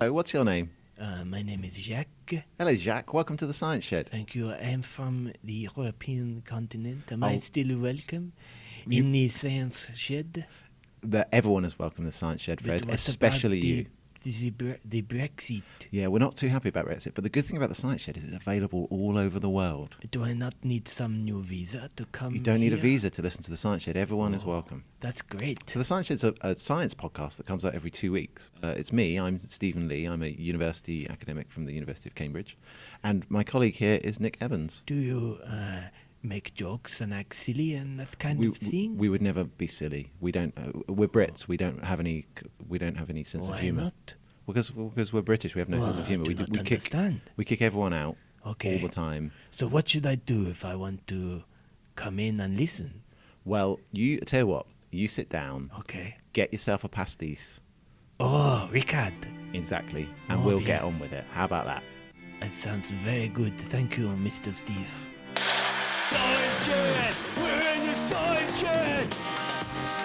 What's your name? My name is Jacques. Hello, Jacques. Welcome to the Science Shed. Thank you. I am from the European continent. Am I Oh. still welcome in the Science Shed? Everyone is welcome to the Science Shed, Fred, But what especially about you. The Brexit. Yeah, we're not too happy about Brexit, but the good thing about the Science Shed is it's available all over the world. Do I not need some new visa to come You don't need a here? visa to listen to the Science Shed. Everyone is welcome. That's great. So the Science Shed's a science podcast that comes out every 2 weeks. It's me. I'm Stephen Lee. I'm a university academic from the University of Cambridge. And my colleague here is Nick Evans. Do you make jokes and act silly and that kind of thing? We would never be silly. We don't. We're Brits. We don't have any. We don't have any sense of Why humour. not? Because we're British. We have no sense of humour. I do not understand. We kick everyone out Okay. all the time. So what should I do if I want to come in and listen? Well, you tell you what. You sit down. Okay. Get yourself a pastis. Oh, Ricard. Exactly. And Oh, we'll dear. get on with it. How about that? That sounds very good. Thank you, Mr. Steve. Science Shed! We're in the Science Shed!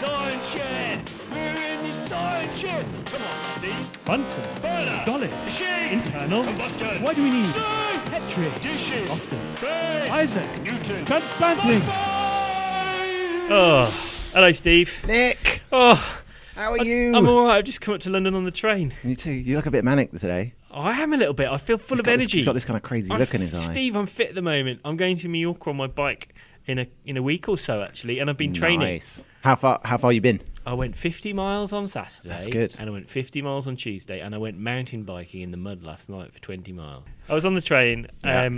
Science Shed! We're in the Science Shed! Come on, Steve. Bunsen, Burner! Dolly, Machine! internal. Combustion! Why do we need Steve! Petri, Dishes! Oscar, Base! Isaac, Newton! transplanting? Bye-bye! Oh, hello, Steve. Nick, Oh, how are you? I'm all right. I've just come up to London on the train. Me too. You look a bit manic today. Oh, I am a little bit. I feel full He's of got energy. He's got this kind of crazy look in his eye. Steve, I'm fit at the moment. I'm going to Mallorca on my bike in a week or so, actually, and I've been training. Nice. How far you been? I went 50 miles on Saturday. That's good. And I went 50 miles on Tuesday, and I went mountain biking in the mud last night for 20 miles. I was on the train. Yeah.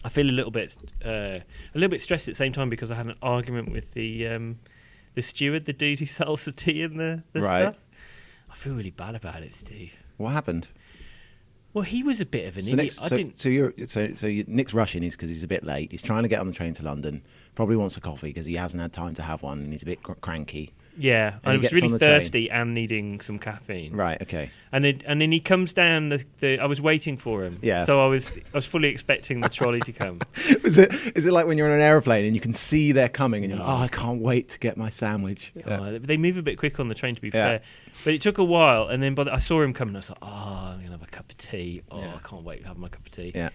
I feel a little bit stressed at the same time because I had an argument with the steward, the dude who sells the tea and the Right. stuff. I feel really bad about it, Steve. What happened? Well, he was a bit of an idiot. Nick's rushing is because he's a bit late. He's trying to get on the train to London. Probably wants a coffee because he hasn't had time to have one and he's a bit cranky. Yeah, And I he was gets really on the train. thirsty and needing some caffeine. Right. Okay. And then he comes down. I was waiting for him. Yeah. So I was fully expecting the trolley to come. Is it like when you're on an aeroplane and you can see they're coming and you're like, oh, I can't wait to get my sandwich. Yeah. They move a bit quick on the train, to be Yeah. fair. But it took a while, and then I saw him coming. I was like, oh, I'm gonna have a cup of tea. Oh, Yeah. I can't wait to have my cup of tea. Yeah.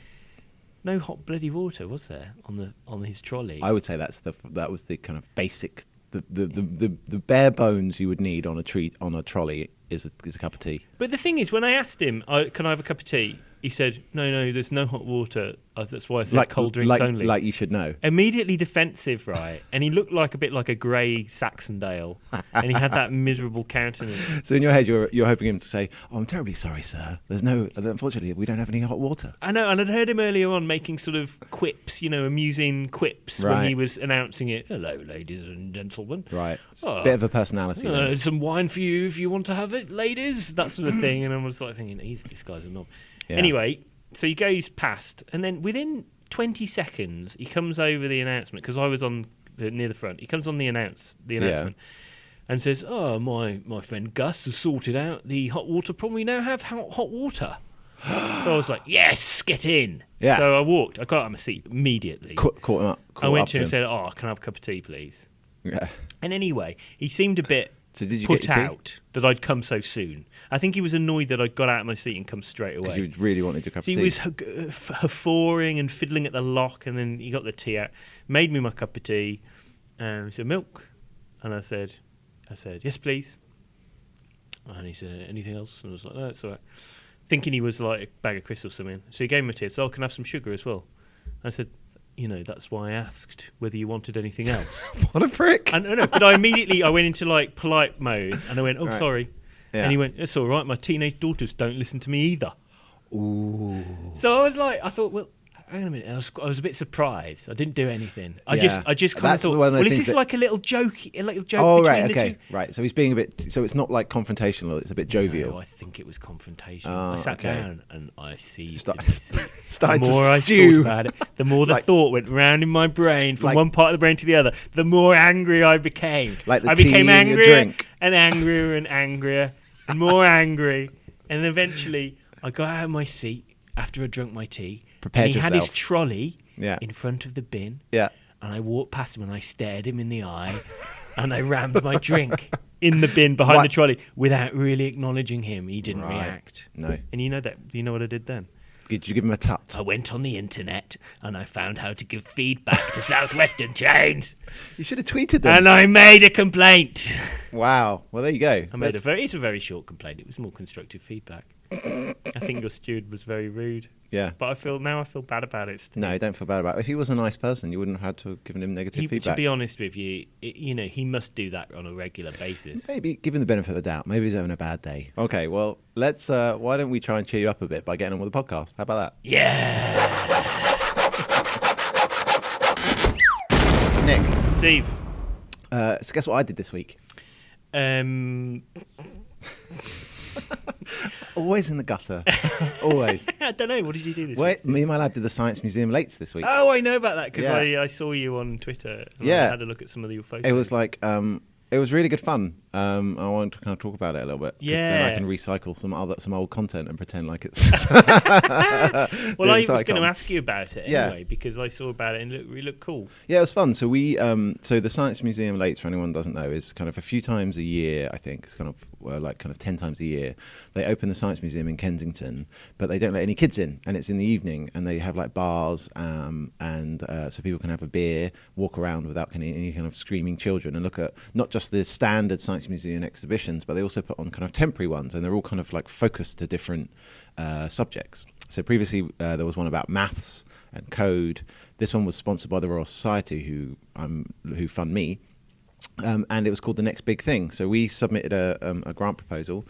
No hot bloody water, was there on his trolley? I would say that was the kind of basic, the bare bones you would need on a trolley is a cup of tea. But the thing is, when I asked him, can I have a cup of tea? He said, no, there's no hot water. That's why I said cold drinks only. Like you should know. Immediately defensive, right? And he looked a bit like a grey Saxondale, and he had that miserable countenance. So in your head, you're hoping him to say, "Oh, I'm terribly sorry, sir. Unfortunately, we don't have any hot water." I know, and I'd heard him earlier on making sort of quips, amusing quips when Right. he was announcing it. Hello, ladies and gentlemen. Right. It's Oh. a bit of a personality. then. Some wine for you if you want to have it, ladies. That sort of thing. And I was like thinking, this guy's a knob. Yeah. Anyway, so he goes past, and then within 20 seconds, he comes over the announcement, because I was near the front. He comes on the announcement and says, oh, my friend Gus has sorted out the hot water problem. We now have hot water. So I was like, yes, get in. Yeah. So I walked. I got out of my seat immediately. Caught him up. I went to him and said, oh, can I have a cup of tea, please? Yeah. And anyway, he seemed a bit So did you put get your tea? out that I'd come so soon. I think he was annoyed that I'd got out of my seat and come straight away. Because you really wanted your cup of So tea. he was haffawing and fiddling at the lock, and then he got the tea out, made me my cup of tea, and he said, milk? And I said, yes, please. And he said, anything else? And I was like, no, it's all right. Thinking he was like a bag of crisps or something. So he gave me a tea. So, can I have some sugar as well? And I said, that's why I asked whether you wanted anything else. What a prick. And no, but I went into like polite mode, and I went, oh, Right. sorry. Yeah. And he went, it's all right. My teenage daughters don't listen to me either. Ooh. So I thought, well, hang on a minute. I was a bit surprised. I didn't do anything. I Yeah. just kind of That's the thought, one that well, is seems this that- like a little joke Oh, between right, the okay. two? Right. So he's being a bit... So it's not like confrontational, it's a bit jovial. No, I think it was confrontational. Oh, I sat okay. down and I seized Start- the deceit. started The to more I stew. thought about it, the more the Like- thought went round in my brain from Like- one part of the brain to the other, the more angry I became. Like the I tea became in your angrier drink. and angrier and angrier and more angry. And eventually I got out of my seat after I drunk my tea. Prepared and he had his yourself. trolley Yeah. in front of the bin. Yeah. And I walked past him and I stared him in the eye and I rammed my drink in the bin behind Right. the trolley without really acknowledging him. He didn't Right. react. No. And you know what I did then? Did you give him a tut? I went on the internet and I found how to give feedback to Southwestern chains, You should have tweeted them. and I made a complaint. Wow. Well, there you go. It's a very short complaint. It was more constructive feedback. I think your steward was very rude. Yeah. But I feel bad about it. Steve. No, don't feel bad about it. If he was a nice person, you wouldn't have had to have given him negative To feedback. be honest with you, he must do that on a regular basis. Maybe give him the benefit of the doubt. Maybe he's having a bad day. Okay, well, let's. Why don't we try and cheer you up a bit by getting on with the podcast? How about Yeah. that? Nick, Steve, so guess what I did this week? Always in the gutter. Always. I don't know. What did you do this Wait, week? me and my lab did the Science Museum Lates this week. Oh, I know about that because Yeah. I saw you on Twitter. And Yeah. I had a look at some of your photos. It was like it was really good fun. I want to kind of talk about it a little bit. 'Cause then Yeah. I can recycle some old content and pretend like it's. Well, doing I was going Cycom. to ask you about it Yeah. anyway because I saw about it and it looked cool. Yeah, it was fun. So we, so the Science Museum Lates, for anyone who doesn't know, is kind of a few times a year. I think it's kind of like 10 times a year. They open the Science Museum in Kensington, but they don't let any kids in, and it's in the evening, and they have like bars, and so people can have a beer, walk around without any kind of screaming children, and look at not just the standard Science Museum exhibitions, but they also put on kind of temporary ones, and they're all kind of like focused to different subjects. So previously there was one about maths and code. This one was sponsored by the Royal Society, who fund me. And it was called The Next Big Thing. So we submitted a grant proposal,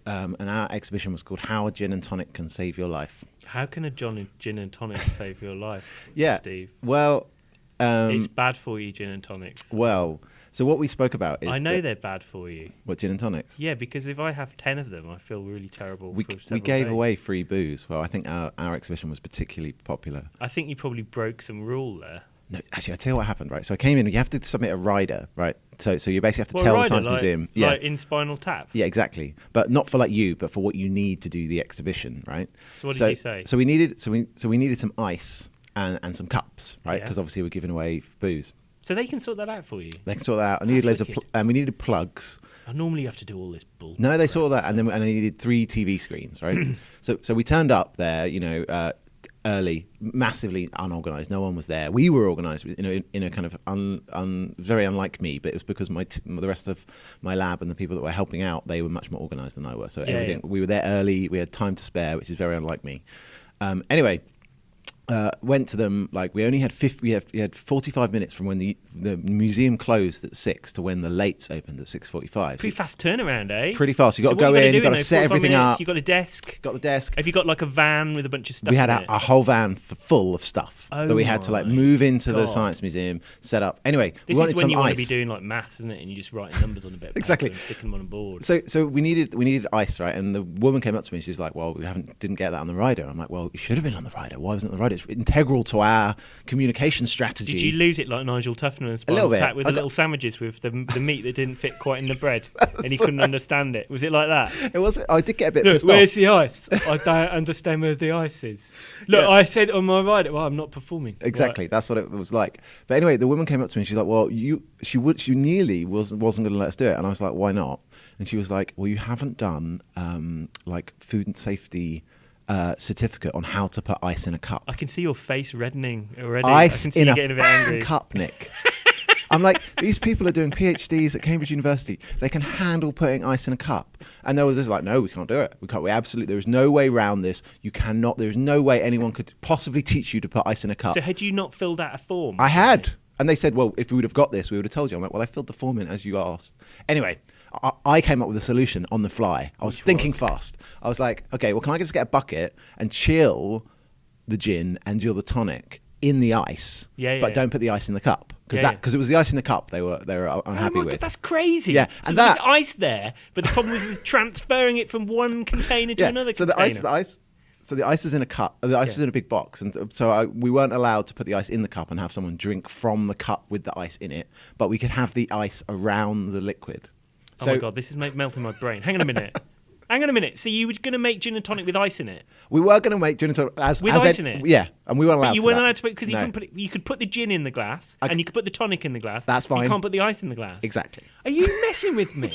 and our exhibition was called How a Gin and Tonic Can Save Your Life. How can a gin and tonic save your life, Yeah. Steve? Well, It's bad for you, gin and tonics. so what we spoke about is I know that- they're bad for you. what, gin and tonics? Yeah, because if I have 10 of them, I feel really terrible. We for several gave days. away free booze. Well, I think our exhibition was particularly popular. I think you probably broke some rule there. No, actually, I'll tell you what happened, right? So I came in, you have to submit a rider, right? So you basically have to Well, tell the rider, Science like, Museum. like in Spinal Tap. Yeah, exactly. But not for like you, but for what you need to do the exhibition, right? So what did you say? So we needed some ice and some cups, right? Yeah. Because obviously we're giving away booze. So they can sort that out for you. They can sort that out. I needed That's loads of wicked. and we needed plugs. Normally you have to do all this bull. No, they sorted that, and then I needed 3 TV screens, right? so we turned up there, early, massively unorganized. No one was there. We were organized, in a kind of very unlike me, but it was because the rest of my lab and the people that were helping out, they were much more organized than I were. So Yeah. we were there early. We had time to spare, which is very unlike me. Anyway. Went to them, like we only had we had 45 minutes from when the museum closed at 6 to when the Lates opened at 6:45. Pretty fast turnaround, eh? Pretty fast. You got So to go what you in, you got to those set 45 everything minutes? up. You got a desk. Got the desk. Have you got like a van with a bunch of stuff We had in a it? whole van full of stuff Oh that we had to like my move into the God. Science Museum, set up. Anyway, This we wanted is when some you want to be ice. doing like maths, isn't it? And you just write numbers on a bit of paper Exactly. and stick them on a board. So we needed ice, right? And the woman came up to me and she's like, "Well, we didn't get that on the rider." I'm like, "Well, it should have been on the rider. Why wasn't it on the rider? It's integral to our communication strategy." Did you lose it like Nigel Tufnell and little Spinal bit. Tap with I the got- little sandwiches with the meat that didn't fit quite in the bread and he couldn't understand it? Was it like that? It was. I did get a bit Look, pissed where's off. the ice? I don't understand where the ice is. Look, Yeah. I said on my rider, well, I'm not performing. Exactly, Right. that's what it was like. But anyway, the woman came up to me and she's like, "Well, she nearly wasn't going to let us do it," and I was like, "Why not?" And she was like, "Well, you haven't done like food and safety certificate on how to put ice in a cup." I can see your face reddening already. I Ice can see in you a getting a bit angry. cup, Nick. I'm like, these people are doing PhDs at Cambridge University. They can handle putting ice in a cup. And they were just like, "No, we can't do it. We can't. We absolutely. There is no way around this. You cannot. There is no way anyone could possibly teach you to put ice in a cup." So had you not filled out a form? I had. And they said, "Well, if we would have got this, we would have told you." I'm like, "Well, I filled the form in as you asked." Anyway, I came up with a solution on the fly. I was thinking fast. I was like, "Okay, well, can I just get a bucket and chill the gin and chill the tonic in the ice, Yeah, but yeah. don't put the ice in the cup?" Yeah, Because it was the ice in the cup they were Oh unhappy my with. God, that's crazy. Yeah, so and there's that- ice there, but the problem was with transferring it from one container to another so container. So the ice is in a cup. The ice is in a big box, and so we weren't allowed to put the ice in the cup and have someone drink from the cup with the ice in it. But we could have the ice around the liquid. Oh my God, this is melting my brain. Hang on a minute. Hang on a minute. So you were going to make gin and tonic with ice in it? We were going to make gin and tonic With ice in it? Yeah, and we weren't allowed But you to weren't that. allowed to put because No. you could put the gin in the glass and you could put the tonic in the glass. That's You fine. can't put the ice in the glass. Exactly. Are you messing with me?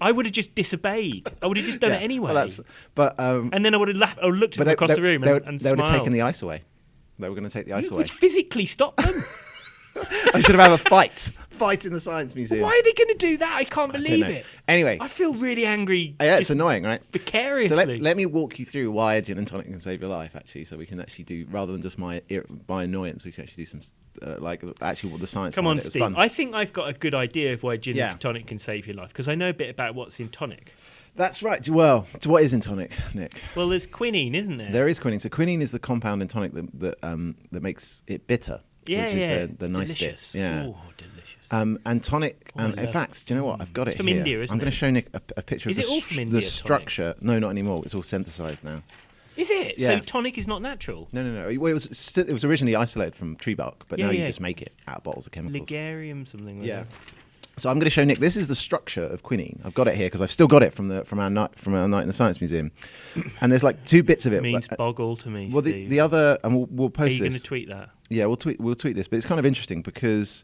I would have just disobeyed. I would have just done it anyway. Well, but and then I would have laughed. I would have looked at but them across the room they and would have smiled. taken the ice away. They were going to take the ice You away. would physically stop them. I should have had a fight in the science museum. Why are they going to do that? I can't believe know. it. Anyway. I feel really angry. Yeah, it's just annoying, right? Vicariously. So let me walk you through why a gin and tonic can save your life, actually, so we can actually do, rather than just my annoyance, we can actually do some, actually what the science Come behind on, it was Steve. fun. I think I've got a good idea of why gin Yeah. and tonic can save your life because I know a bit about what's in tonic. That's right. Well, so what is in tonic, Nick? Well, there's quinine, isn't there? There is quinine. So quinine is the compound in tonic that makes it bitter, Yeah, which yeah. is the nice Delicious. bit. Yeah. Oh, delicious. And tonic, Oh, I in love fact, do you know what? I've got it from here. India, isn't I'm going it? to show Nick a picture Is of it all from India, the tonic? structure. No, not anymore. It's all synthesized now. Is it? Yeah. So tonic is not natural? No. Well, it was originally isolated from tree bark, but Yeah, now you yeah. just make it out of bottles of chemicals. Ligarium something like Yeah. that. So I'm going to show Nick. This is the structure of quinine. I've got it here because I've still got it from our night in the science museum. And there's like two bits of it. It means but, boggle to me, well, Steve. the other, and we'll Are post you going this. to tweet that? Yeah, we'll tweet this. But it's kind of interesting because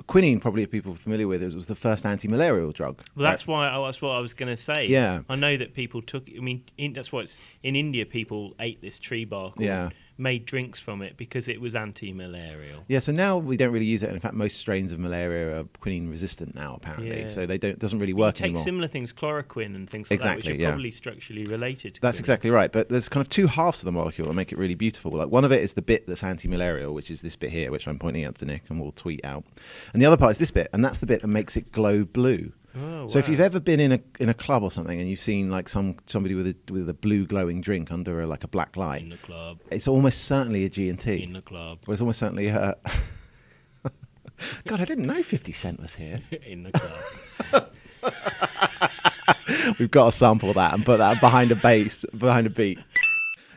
quinine, probably if people are familiar with it, was the first anti-malarial drug. Well, that's what I was going to say. Yeah. I know that people took. I mean, that's what in India people ate this tree bark. Or Yeah. Made drinks from it because it was anti-malarial. Yeah, so now we don't really use it. And in fact, most strains of malaria are quinine resistant now, apparently. Yeah. So it doesn't really You work take anymore. similar things, chloroquine and things like that, Exactly, which are yeah. probably structurally related to That's quinine. exactly right. But there's kind of two halves of the molecule that make it really beautiful. Like one of it is the bit that's anti-malarial, which is this bit here, which I'm pointing out to Nick and we'll tweet out. And the other part is this bit, and that's the bit that makes it glow blue. Oh, So if wow. you've ever been in a club or something and you've seen like somebody with a blue glowing drink under a black light, in the club, it's almost certainly a G&T. in the club, Well, it's almost certainly a... God, I didn't know 50 Cent was here. in the club. We've got to sample that and put that behind a beat.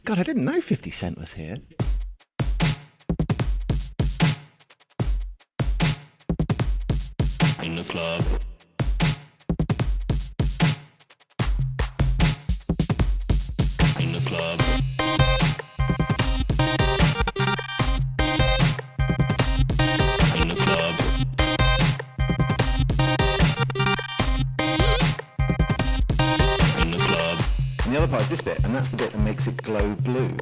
God, I didn't know 50 Cent was here. In the club. In the club. In the club. In the club. And the other part is this bit, and that's the bit that makes it glow blue.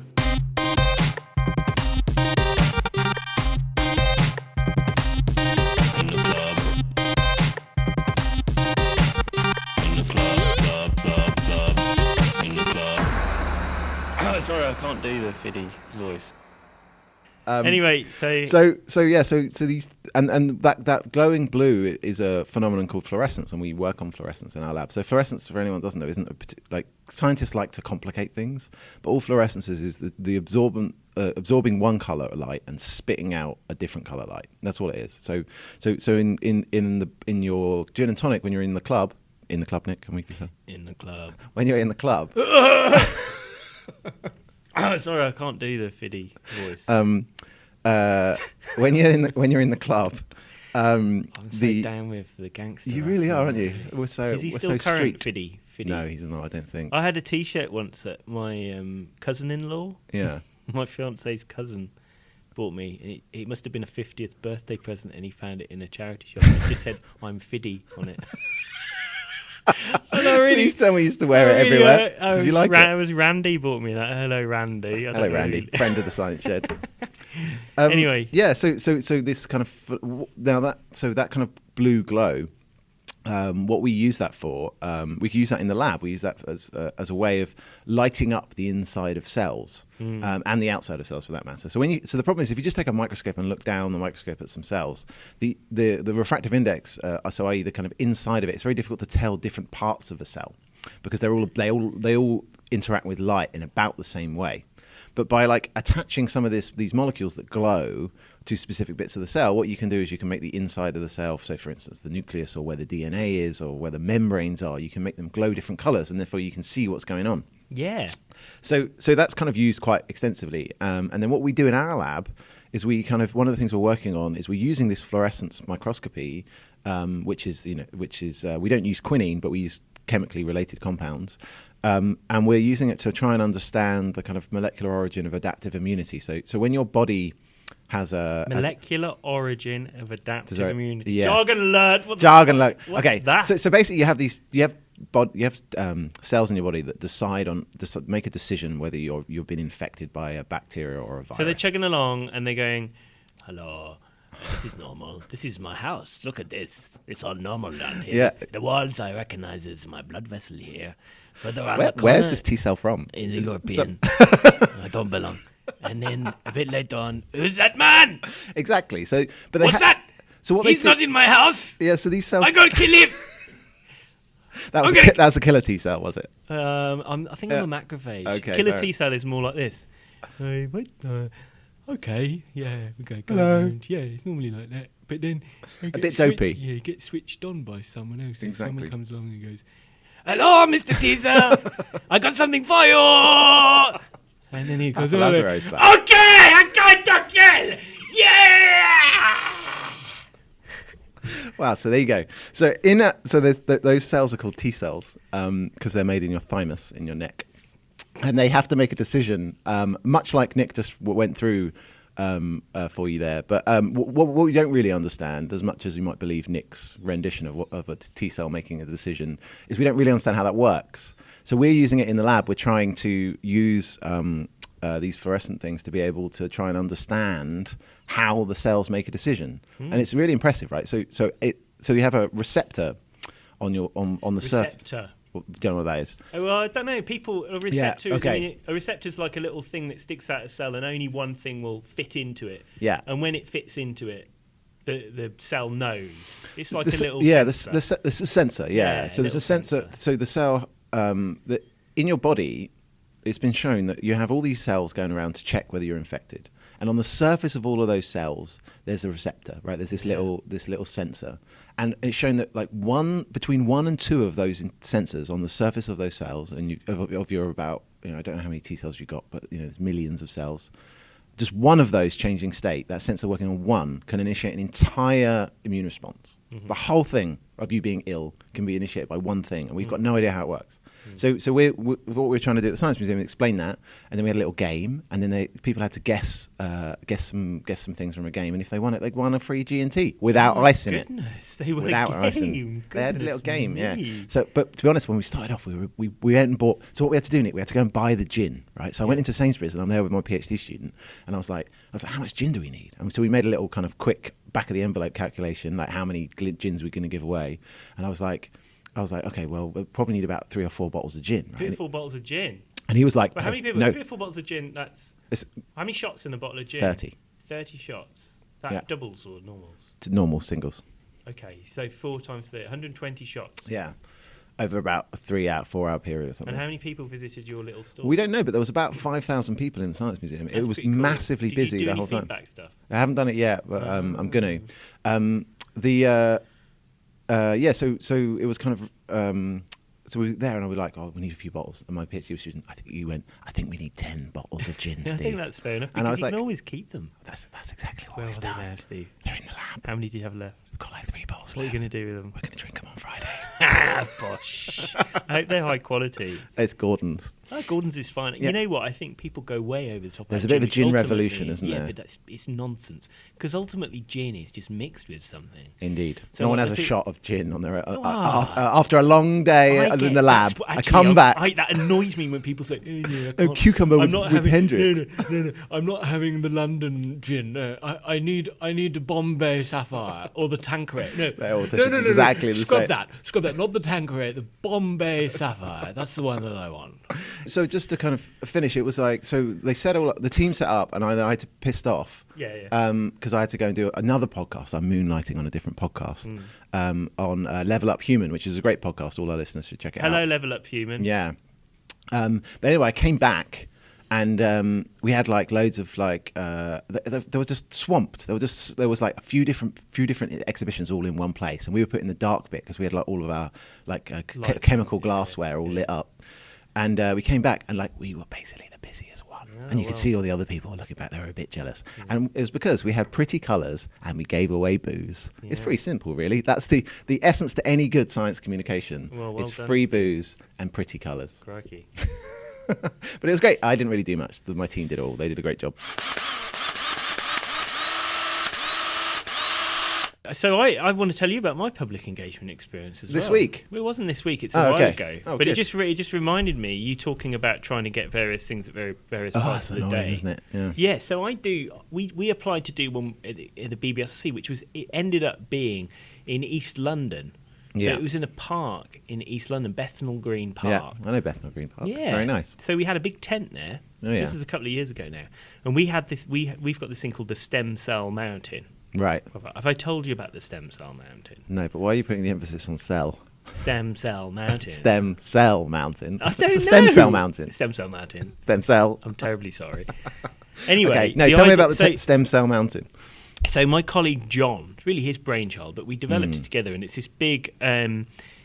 In the club. In the club, club. In the club. Oh, sorry, I can't do the fiddy voice. Anyway, So these and that glowing blue is a phenomenon called fluorescence, and we work on fluorescence in our lab. So fluorescence, for anyone who doesn't know, isn't like scientists like to complicate things, but all fluorescence is the absorbing one color of light and spitting out a different color light. That's all it is. So in your gin and tonic, when you're in the club, Nick, can we do that? in the club. When you're in the club. Oh, sorry, I can't do the fiddy voice. When you're in the club, I'm so down with the gangster. you really are, aren't you? We're so Is he we're still so current street. fiddy? No, he's not. I don't think. I had a T-shirt once that my cousin-in-law, Yeah. my fiance's cousin, bought me. It must have been a 50th birthday present, and he found it in a charity shop. And it just said "I'm fiddy" on it. And I really, Please tell me you used to wear it I really, everywhere. Did you like It it? was Randy bought me that. Hello, Randy. I Hello, don't Randy, really- friend of the Science Shed. Anyway. yeah. So this kind of now that kind of blue glow. What we use that for, we can use that in the lab. We use that as a way of lighting up the inside of cells and the outside of cells, for that matter. So the problem is if you just take a microscope and look down the microscope at some cells, the refractive index, so i.e. the kind of inside of it, it's very difficult to tell different parts of a cell because they all interact with light in about the same way. But by attaching some of these molecules that glow to specific bits of the cell, what you can do is you can make the inside of the cell, so for instance the nucleus or where the DNA is or where the membranes are, you can make them glow different colors, and therefore you can see what's going on. Yeah. So that's kind of used quite extensively. And then what we do in our lab is one of the things we're working on is we're using this fluorescence microscopy, which is we don't use quinine, but we use chemically related compounds. And we're using it to try and understand the kind of molecular origin of adaptive immunity. So when your body has a molecular origin of adaptive immunity. Yeah. Jargon alert. What's Okay. that? So basically, you have cells in your body that make a decision whether you've been infected by a bacteria or a virus. So they're chugging along and they're going, "Hello, this is normal. This is my house. Look at this. It's all normal down here. Yeah. The walls I recognize as my blood vessel here. Further around the corner, Where's this T cell from? is a European. I don't belong." And then a bit later on, "Who's that man? Exactly. So, but What's that? So what He's not in my house. Yeah. So these cells. I gotta kill him." That was a killer T cell, was it? I think I'm a macrophage. Okay, Killer fair. T cell is more like this. Hey, mate, okay, yeah, we go Hello. around. Yeah, it's normally like that. But then A bit dopey. Yeah, you get switched on by someone else. And Exactly. someone comes along and goes, "Hello, Mr. T cell, I got something for you." And then he goes, Lazarus back. "Okay, I got to kill. Yeah." Wow, so there you go. So those cells are called T cells because they're made in your thymus, in your neck, and they have to make a decision, much like Nick just went through for you there. But what we don't really understand, as much as you might believe Nick's rendition of a T cell making a decision, is we don't really understand how that works. So we're using it in the lab. We're trying to use these fluorescent things to be able to try and understand how the cells make a decision, and it's really impressive, right? So you have a receptor on the surface. Receptor. Well, do you know what that is? Oh, well, I don't know. A receptor. okay. I mean, a receptor's like a little thing that sticks out of a cell, and only one thing will fit into it. Yeah. And when it fits into it, the cell knows. It's like The a se- little. yeah, sensor. this is a sensor. Yeah. Yeah, So there's a little sensor. sensor. So the cell that in your body, it's been shown that you have all these cells going around to check whether you're infected. And on the surface of all of those cells, there's a receptor, right? There's this little sensor, and it's shown that like between 1 and 2 of those sensors on the surface of those cells, and of your about, I don't know how many T cells you got, but there's millions of cells. Just one of those changing state, that sensor working on one, can initiate an entire immune response. Mm-hmm. The whole thing of you being ill can be initiated by one thing, and we've got no idea how it works. So what we're trying to do at the Science Museum is explain that, and then we had a little game, and then people had to guess some things from a game, and if they won it, they won a free G&T without ice in it. They won Without a ice in game. it. They had a little game, me. yeah. So, but to be honest, when we started off, we went and bought. So what we had to do, Nick, we had to go and buy the gin, right? So I went into Sainsbury's, and I'm there with my PhD student, and I was like, how much gin do we need? And so we made a little kind of quick back of the envelope calculation, like how many gins we're going to give away, and I was like, okay, well, we'll probably need about 3 or 4 bottles of gin. Right? 3 or 4 bottles of gin. And he was like, But how many people? No, 3 or 4 bottles of gin. That's how many shots in a bottle of gin? 30. 30 shots. That Yeah. doubles or normals? To normal singles. Okay, so 4 times 3, 120 shots. Yeah, over about a 4-hour period or something. And how many people visited your little store? We don't know, but there was about 5,000 people in the Science Museum. That's It was pretty cool. massively Did busy you do the any whole time. feedback stuff? I haven't done it yet, but I'm going to. So it was kind of. So we were there, and I was like, "Oh, we need a few bottles." And my PhD student, I think we need 10 bottles of gin, Yeah, Steve. I think that's fair enough. And I Because was you like, can always keep them. That's exactly what Where we've are they done. now, Steve? They're in the lab. How many do you have left? We've got like 3 bottles What are left. you going to do with them? We're going to drink them on Friday. Bosh. I hope they're high quality. It's Gordon's. Gordon's is fine. Yeah. You know what? I think people go way over the top. There's about a bit of a which gin ultimately- revolution, isn't yeah, there? but it's nonsense. Because ultimately, gin is just mixed with something. Indeed. So no one what has a the pe- shot of gin on their Ah. after a long day in the lab. I come back. That annoys me when people say, I Oh, can't- cucumber I'm with not with having, Hendrix. No, I'm not having the London gin. I need the Bombay Sapphire or the Tanqueray. No, They're all exactly the Scrub same. Scrub that. Not the Tanqueray. The Bombay Sapphire. That's the one that I want. So just to kind of finish, it was like, so they set the team set up, and I had to pissed off. Yeah. Because I had to go and do another podcast. I'm moonlighting on a different podcast on Level Up Human, which is a great podcast. All our listeners should check it out. Hello, Level Up Human. Yeah. But anyway, I came back, and we had like loads of like there was just swamped. There was like a few different exhibitions all in one place, and we were put in the dark bit because we had like all of our like chemical glassware all lit up. And we came back, and like we were basically the busiest one. And you could see all the other people looking back. They were a bit jealous. And it was because we had pretty colours and we gave away booze. It's pretty simple, really. That's the essence to any good science communication. Well it's done. free booze and pretty colours. Crikey. But it was great. I didn't really do much. My team did all. They did a great job. So I want to tell you about my public engagement experience as well. This week? Well, it wasn't this week. It's a while ago. Oh, but good. it just reminded me, you talking about trying to get various things at various parts of the day. Isn't it? Yeah. Yeah, so I do. We applied to do one at the BBSC, which it ended up being in East London. So Yeah. it was in a park in East London, Bethnal Green Park. Yeah, I know Bethnal Green Park. Yeah, Very nice. So we had a big tent there. Oh, yeah. This is a couple of years ago now, and we had this. We've got this thing called the Stem Cell Mountain. Right. Have I told you about the Stem Cell Mountain? No, but why are you putting the emphasis on cell? Stem Cell Mountain. Stem cell mountain. I don't It's a know. stem cell mountain. Stem Cell Mountain. Stem cell. I'm terribly sorry. Anyway, Okay, no, tell me about the stem cell mountain. So my colleague John, it's really his brainchild, but we developed it together, and it's this big.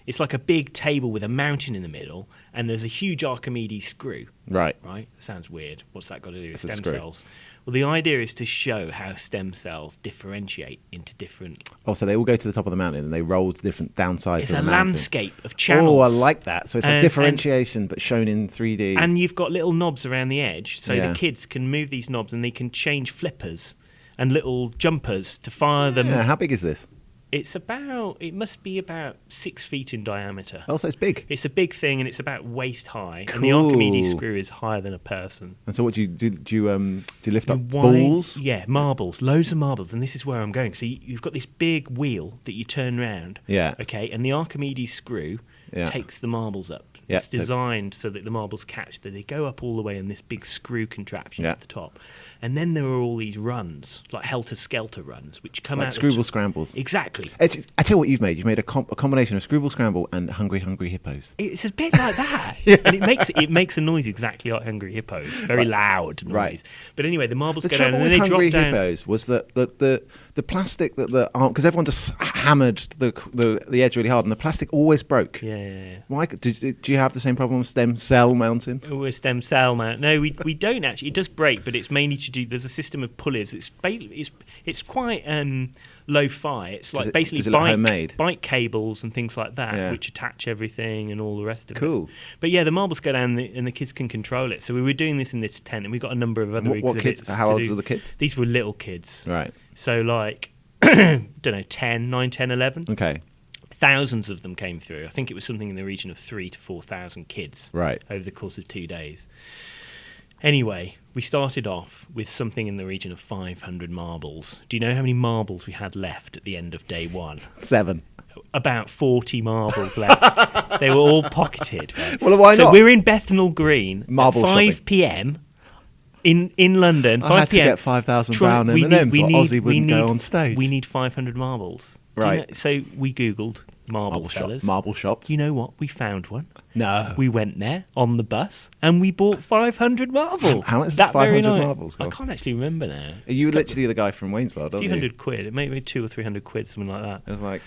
It's like a big table with a mountain in the middle, and there's a huge Archimedes screw. Right. Right? Sounds weird. What's that got to do with It's a stem screw. cells? Well, the idea is to show how stem cells differentiate into different. Oh, so they all go to the top of the mountain and they roll to different downsides It's of a the mountain. landscape of channels. Oh, I like that. So it's like And- differentiation, but shown in 3D. And you've got little knobs around the edge, so Yeah. the kids can move these knobs and they can change flippers and little jumpers to fire them. Yeah, how big is this? It must be about 6 feet in diameter. Oh, so it's big. It's a big thing, and it's about waist high. Cool. And the Archimedes screw is higher than a person. And so what do you do? Do you lift up Why- balls? Yeah, marbles, loads of marbles. And this is where I'm going. So you've got this big wheel that you turn round. Yeah. Okay, and the Archimedes screw Yeah. takes the marbles up. Yeah, It's so- designed so that the marbles catch, that they go up all the way in this big screw contraption Yeah. at the top. And then there are all these runs, like helter-skelter runs, which come Like out... Screwball Scrambles. Exactly. I tell you what you've made. You've made a combination of Screwball Scramble and Hungry Hungry Hippos. It's a bit like that, and it makes a noise exactly like Hungry Hippos, very loud noise. Right. But anyway, the marbles The go down trouble and with then they Hungry drop down. Hippos was that the plastic that the arm, because everyone just hammered the edge really hard, and the plastic always broke. Yeah. Why? Do you have the same problem with Stem Cell Mountain? Oh, a stem cell mount. No, we don't actually. It does break, but it's mainly to do. There's a system of pulleys. It's quite lo-fi. It's like basically does it look homemade? bike cables and things like that, Yeah. which attach everything and all the rest of it. Cool. But yeah, the marbles go down and the kids can control it. So we were doing this in this tent, and we got a number of other What exhibits. kids? How to old do. are the kids? These were little kids. Right. So like, don't know, 9, 10, 11. Okay. Thousands of them came through. I think it was something in the region of 3,000 to 4,000 kids Right. over the course of 2 days. Anyway, we started off with something in the region of 500 marbles. Do you know how many marbles we had left at the end of day 1? 7. About 40 marbles left. They were all pocketed. Right? Well, why so not? we're in Bethnal Green Marble at 5 shopping. p.m. in London. 5 I had to p.m. get 5,000 brown we M&Ms need- or we Ozzy need- wouldn't we go need- on stage. We need 500 marbles. Do you Right. know- so we Googled marble sellers. Marble shops. You know what? We found one. No. We went there on the bus and we bought 500 marbles. How much is that very 500 night. marbles I cost? can't actually remember now. You were literally the guy from Wayne's World, A aren't few you? £100. It may be 200 or 300 quid, something like that. It was like,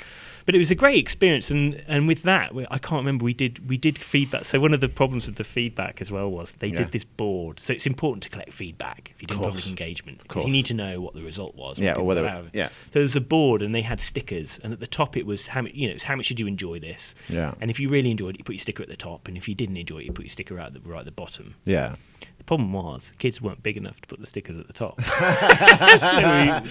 But it was a great experience, and with that, I can't remember. We did feedback. So one of the problems with the feedback as well was they Yeah. did this board. So it's important to collect feedback if you're doing public course. engagement, Of because you course. need to know what the result was. Yeah, or whether So yeah. there's a board, and they had stickers, and at the top it was it's how much did you enjoy this? Yeah. And if you really enjoyed it, you put your sticker at the top, and if you didn't enjoy it, you put your sticker right at the bottom. Yeah. The problem was kids weren't big enough to put the stickers at the top,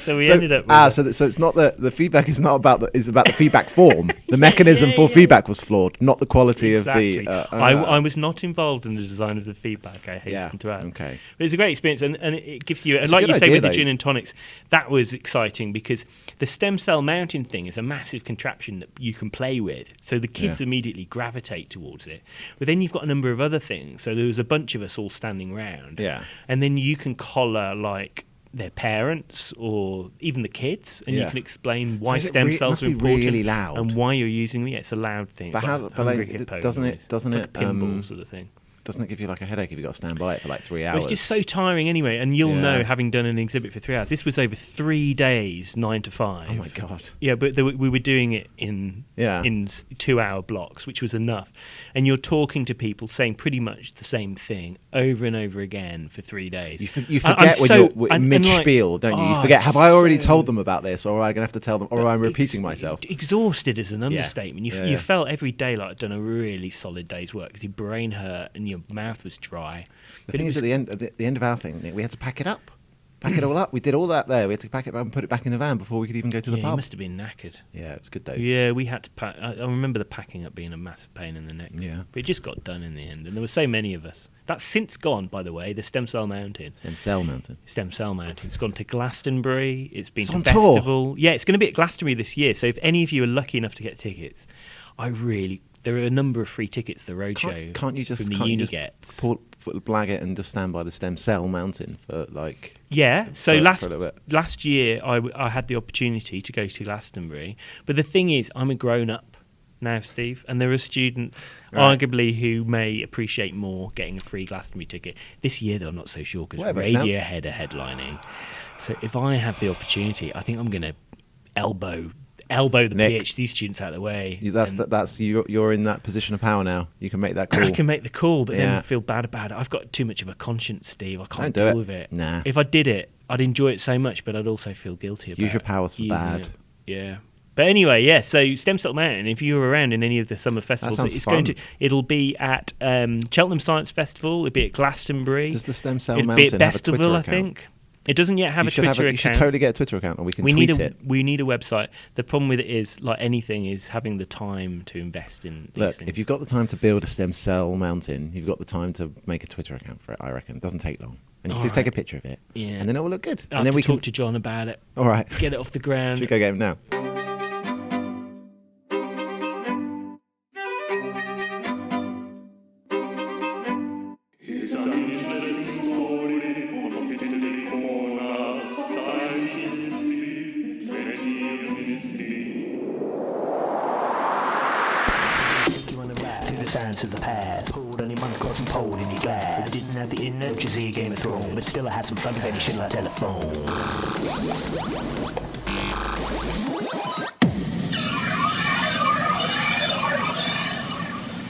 so we ended up. With So it's not the feedback is not about it's about the feedback form. The mechanism for yeah. feedback was flawed, not the quality Exactly. of the. I was not involved in the design of the feedback. I hasten to add. Okay. But it's a great experience, and it gives you, It's a like good you say, idea, with the though. gin and tonics, that was exciting because the stem cell mountain thing is a massive contraption that you can play with. So the kids Yeah. immediately gravitate towards it. But then you've got a number of other things. So there was a bunch of us all standing round. Yeah. And then you can collar like their parents or even the kids, and you Yeah. can explain So why is it stem it cells must are be important really loud? and why you're using them. Yeah, it's a loud thing. But It's how? like But Hungry like, Hippo doesn't noise. it? Doesn't Like it? a pinball sort of thing. doesn't it give you like a headache if you've got to stand by it for like 3 Well, hours? it's just so tiring anyway, and you'll Yeah. know, having done an exhibit for 3 hours. This was over 3 days, 9 to 5. Oh my God. Yeah, but we were doing it in 2-hour blocks, which was enough. And you're talking to people saying pretty much the same thing over and over again for 3 days. You forget when you're mid-spiel, don't you? You forget, have I already told them about this, or am I going to have to tell them, or am I repeating myself? Exhausted is an understatement. Yeah. You felt every day like I'd done a really solid day's work because your brain hurt and your mouth was dry. The thing is, at the end of our thing, we had to pack it up. Pack it all up. We did all that there. We had to pack it up and put it back in the van before we could even go to the pub. You must have been knackered. Yeah, it was good though. Yeah, we had to pack. I remember the packing up being a massive pain in the neck. Yeah. But it just got done in the end. And there were so many of us. That's since gone, by the way, the Stem Cell Mountain. Stem Cell Mountain. It's gone to Glastonbury. It's been It's to on tour. festival. Yeah, it's going to be at Glastonbury this year. So if any of you are lucky enough to get tickets, there are a number of free tickets to the roadshow. Can't you just from the uni gets. blag it and just stand by the Stem Cell Mountain for like? Yeah. So for a little bit. last year I had the opportunity to go to Glastonbury, but the thing is, I'm a grown up now, Steve, and there are students arguably who may appreciate more getting a free Glastonbury ticket. This year they're not so sure because Radiohead are headlining. So if I have the opportunity, I think I'm going to elbow the Nick, PhD students out of the way. You're in that position of power now. You can make that call. I can make the call, but then feel bad about it. I've got too much of a conscience, Steve. I can't deal with it. Nah. If I did it, I'd enjoy it so much, but I'd also feel guilty about it. Use your powers for bad. It. Yeah. But anyway, yeah. So Stem Cell Mountain. If you're around in any of the summer festivals, sounds fun. It'll be at Cheltenham Science Festival. It'll be at Glastonbury. Does the Stem Cell It'll Mountain be at have a Twitter Festival, I account? think. It doesn't yet have a Twitter account. You should totally get a Twitter account, and we can tweet it. We need a website. The problem with it is, like anything, is having the time to invest in these things. If you've got the time to build a Stem Cell Mountain, you've got the time to make a Twitter account for it. I reckon it doesn't take long, and you can just take a picture of it, and then it will look good. I'll and then we talk to John about it. All right, get it off the ground. Should we go get him now? Science of the past. Pulled on your money, got some cold in your glass. I didn't have the internet, which is a Game of Thrones, but still I had some fun debating shit like telephone.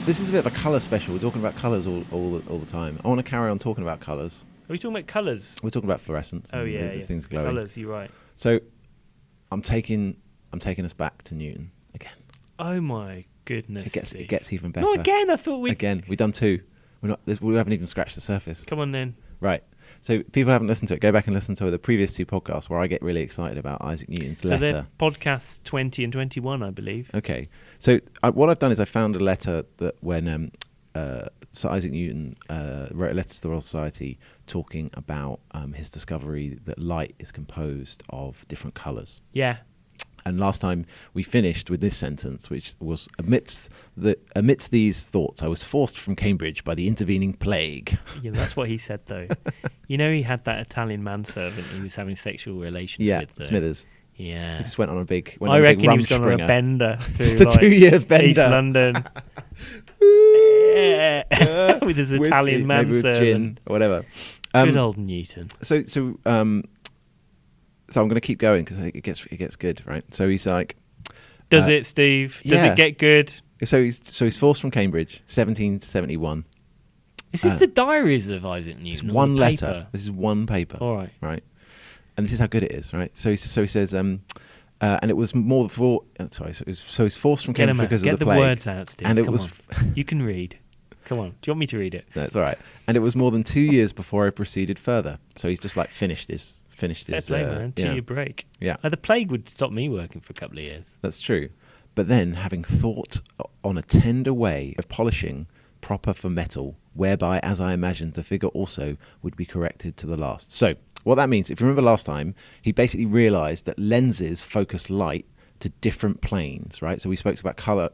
This is a bit of a colour special. We're talking about colours all the time. I want to carry on talking about colours. Are we talking about colours? We're talking about fluorescence. Oh yeah, things glowing. Colours, you're right. So, I'm taking us back to Newton again. Oh my goodness! It gets even better. No, again. I thought we've done 2. We haven't even scratched the surface. Come on then. Right. So people haven't listened to it. Go back and listen to the previous 2 podcasts where I get really excited about Isaac Newton's letter. So they're podcasts 20 and 21, I believe. Okay. So what I've done is I found a letter that when Sir Isaac Newton wrote a letter to the Royal Society talking about his discovery that light is composed of different colours. Yeah. And last time we finished with this sentence, which was amidst these thoughts, I was forced from Cambridge by the intervening plague. Yeah, that's what he said, though. You know, he had that Italian manservant he was having sexual relations with. Yeah, Smithers. Yeah. He just went on a big I reckon he was going on a bender through just a 2-year bender. East London. With his Whiskey, Italian maybe with manservant. gin or whatever. Good old Newton. So I'm going to keep going because I think it gets good, right? So he's like, does it, Steve? Does it get good? So he's forced from Cambridge, 1771. Is this the diaries of Isaac Newton? It's one letter. This is one paper. All right. Right. And this is how good it is, right? So he says, and it was more for. So he's forced from Cambridge because of the plague. Get the words out, Steve. And it Come was. on. You can read. Come on. Do you want me to read it? No, it's all right. And it was more than 2 years before I proceeded further. So he's just like finished his. Fair play, man. 2-year break. Yeah. The plague would stop me working for a couple of years. That's true. But then, having thought on a tender way of polishing proper for metal, whereby, as I imagined, the figure also would be corrected to the last. So, what that means, if you remember last time, he basically realised that lenses focus light to different planes, right? So we spoke about color,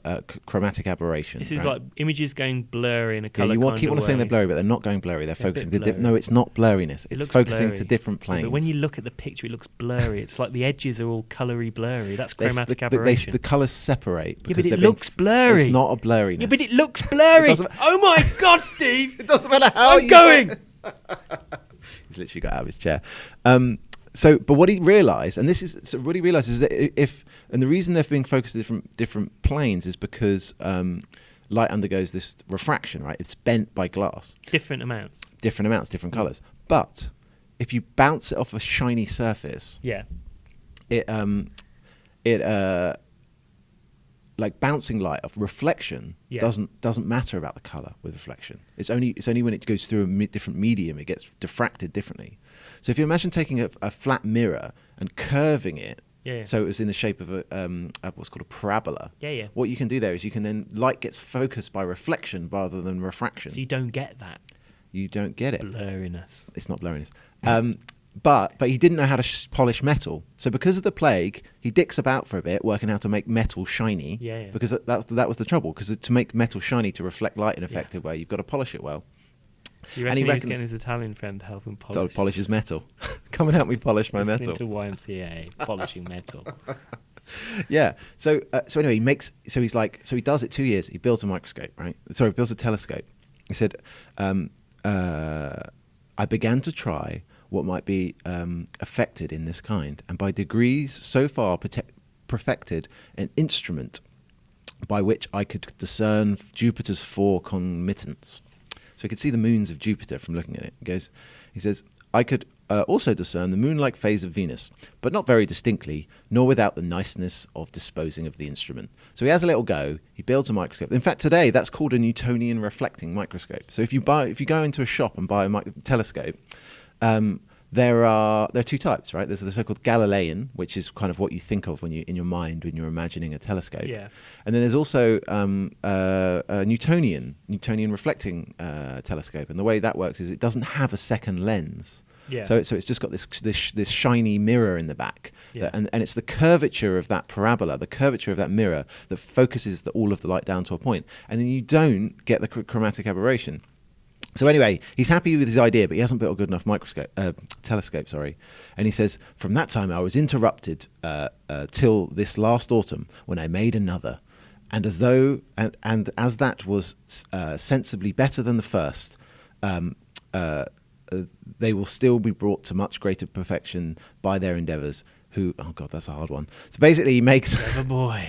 chromatic aberration. This is right? like images going blurry in a Yeah, colour. you kind keep of on saying they're way. blurry, but they're not going blurry. They're They're a focusing. bit blurry. No, it's not blurriness. It It's looks focusing blurry. to different Yeah, planes. but when you look at the picture, it looks blurry. It's like the edges are all coloury blurry. That's There's chromatic the aberration. the colours separate. Yeah, because but it they're being looks blurry. It's not a blurriness. Yeah, but it looks blurry. doesn't- Oh my God, Steve! It doesn't matter how I'm you going. say it. He's literally got out of his chair. But what he realised, and this is so what he realised is that the reason they're being focused on different planes is because light undergoes this refraction, right? It's bent by glass, Different amounts. different colours. But if you bounce it off a shiny surface, Yeah. it like bouncing light off reflection Yeah. doesn't matter about the color with reflection. It's only when it goes through a different medium it gets diffracted differently. So if you imagine taking a flat mirror and curving it, Yeah. so it was in the shape of a what's called a parabola. Yeah. What you can do there is you can then light gets focused by reflection rather than refraction. So you don't get that You don't get it. blurriness. It's not blurriness. But he didn't know how to polish metal. So because of the plague, he dicks about for a bit, working how to make metal shiny. Yeah. Because that was the trouble. Because to make metal shiny to reflect light in an effective way, you've got to polish it well. You And reckon he he was reckons- getting his Italian friend to help him So polish? polishes metal. Come and help me polish my Listening metal. to YMCA polishing metal. Yeah. So anyway, he does it 2 years. He builds a microscope, right? Sorry, builds a telescope. He said, I began to try what might be affected in this kind, and by degrees so far perfected an instrument by which I could discern Jupiter's 4 concomitants. So he could see the moons of Jupiter from looking at it. He says, I could also discern the moon-like phase of Venus, but not very distinctly, nor without the niceness of disposing of the instrument. So he has a little go. He builds a microscope. In fact, today that's called a Newtonian reflecting microscope. So if you go into a shop and buy a telescope, there are two types, right? There's the so-called Galilean, which is kind of what you think of when you in your mind when you're imagining a telescope. Yeah. And then there's also a Newtonian reflecting telescope, and the way that works is it doesn't have a second lens. Yeah. So it's just got this shiny mirror in the back, Yeah. and it's the curvature of that parabola, the curvature of that mirror that focuses all of the light down to a point, and then you don't get the chromatic aberration. So anyway, he's happy with his idea, but he hasn't built a good enough telescope. And he says, from that time I was interrupted till this last autumn when I made another, and as that was sensibly better than the first, they will still be brought to much greater perfection by their endeavours. Oh God, that's a hard one. So basically, he makes. Clever boy.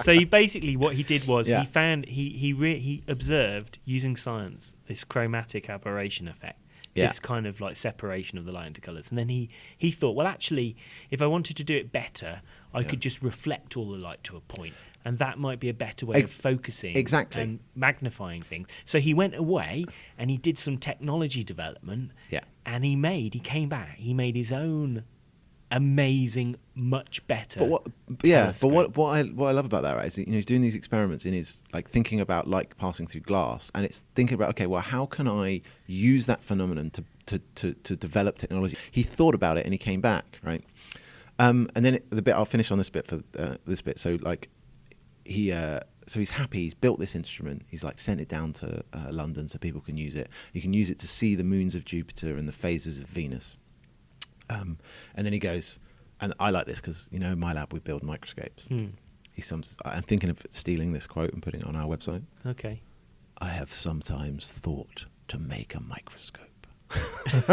So what he did was Yeah. he found he observed using science this chromatic aberration effect, Yeah. this kind of like separation of the light into colours, and then he thought, well, actually, if I wanted to do it better, I could just reflect all the light to a point, and that might be a better way of focusing Exactly. and magnifying things. So he went away and he did some technology development, Yeah. and he made his own amazing, much better. But telescope. what I love about that, right, is he's doing these experiments and he's like thinking about light passing through glass, and it's thinking about, okay, well, how can I use that phenomenon to develop technology? He thought about it and he came back, right, and then I'll finish on this bit for this bit. So like so he's happy. He's built this instrument. He's like sent it down to London so people can use it. You can use it to see the moons of Jupiter and the phases of Venus. And then he goes, and I like this because, in my lab we build microscopes. I'm thinking of stealing this quote and putting it on our website. Okay. I have sometimes thought to make a microscope. Is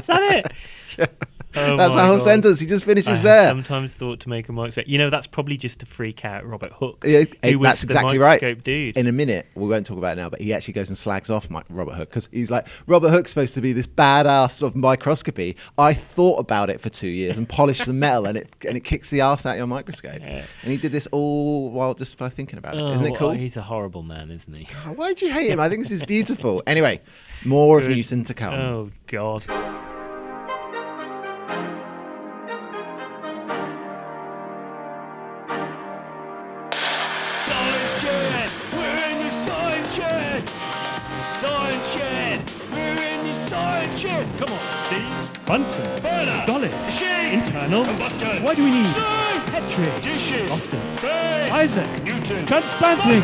that it? Oh That's my the whole God. sentence. He just I finishes have there. sometimes thought to make a microscope. That's probably just to freak out Robert Hooke. Yeah, who was that's the exactly right. microscope dude. In a minute, we won't talk about it now, but he actually goes and slags off Robert Hooke because he's like, Robert Hooke's supposed to be this badass of microscopy. I thought about it for 2 years and polished the metal, and it kicks the arse out your microscope. Yeah. And he did this all while just by thinking about it. Isn't it cool? He's a horrible man, isn't he? Oh, why do you hate him? I think this is beautiful. Anyway, more of Good. Newton to come. Oh, God. Science shed! We're in the science shed! Science shed! We're in the science shed! Come on, Steve! Bunsen. Burner! Dolly. Machine! Internal. Combustion! Why do we need? Steve! Petri, Dishes. Oscar, Babe. Isaac, Newton. transplanting.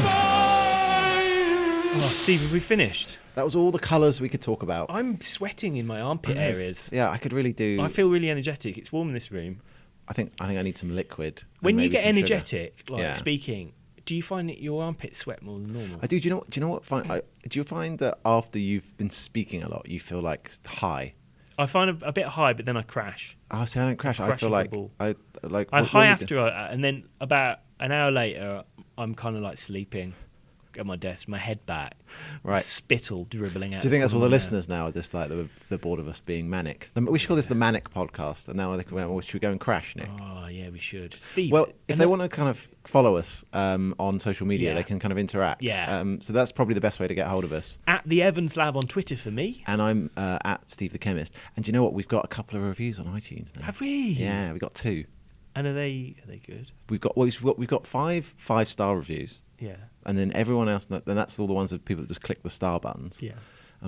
Oh, Steve, have we finished? That was all the colours we could talk about. I'm sweating in my armpit areas. Yeah, I could really do. I feel really energetic. It's warm in this room. I think I need some liquid. and When you maybe get some sugar. energetic, like Yeah. speaking, do you find that your armpits sweat more than normal? I do. Do you know what? Do you find that after you've been speaking a lot, you feel like high? I find a bit high, but then I crash. Oh, see, I don't crash. I Crash feel into a like ball. I like. I what high you after, and then about an hour later, I'm kind of like sleeping at my desk, my head back, Right. spittle dribbling out. Do you think that's all the of my mouth. listeners now are just like they're bored of us being manic? We should call this the manic podcast, and now they can. Well, should we go and crash, Nick? Oh yeah, we should. Steve. Well, if they ano- want to kind of follow us on social media, Yeah. they can kind of interact. Yeah. So that's probably the best way to get hold of us. at the Evans Lab on Twitter for me. And I'm at Steve the Chemist. And do you know what? We've got a couple of reviews on iTunes now. Have we? Yeah, we got 2. And are they good? We've got 5 5-star reviews, Yeah. and then everyone else. Then that's all the ones of people that just click the star buttons. Yeah.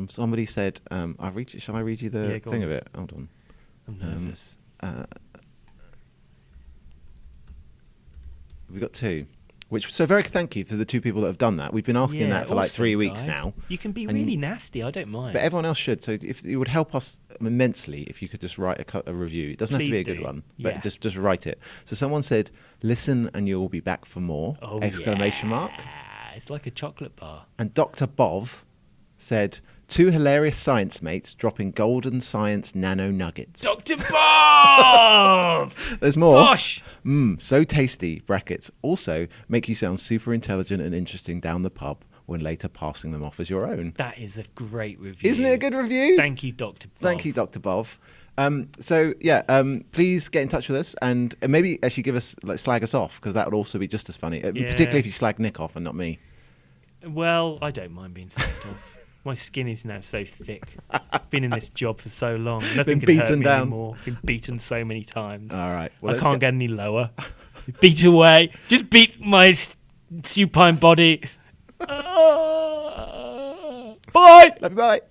Somebody said, shall I read you the Yeah, go thing on. of it? Hold on. I'm nervous. We've got 2. So very thank you to the 2 people that have done that. We've been asking that for like awesome, 3 weeks guys. now. You can be And- really nasty. I don't mind. But everyone else should. So if it would help us immensely if you could just write a review. It doesn't have to be a Please good do. one, but Yeah. just write it. So someone said, "Listen, and you'll be back for more!" Oh, Exclamation mark. It's like a chocolate bar. And Dr Bov said, 2 hilarious science mates dropping golden science nano nuggets. Dr. Bov! There's more. Gosh! So tasty, brackets. Also, make you sound super intelligent and interesting down the pub when later passing them off as your own. That is a great review. Isn't it a good review? Thank you, Dr. Bov. Thank you, Dr. Bov. Please get in touch with us and maybe actually slag us off, because that would also be just as funny. Particularly if you slag Nick off and not me. Well, I don't mind being slagged off. My skin is now so thick. I've been in this job for so long. Nothing Been can hurt beaten me down. anymore. Been beaten so many times. All right. I can't get any lower. Beat away. Just beat my supine body. Bye. Love you, bye.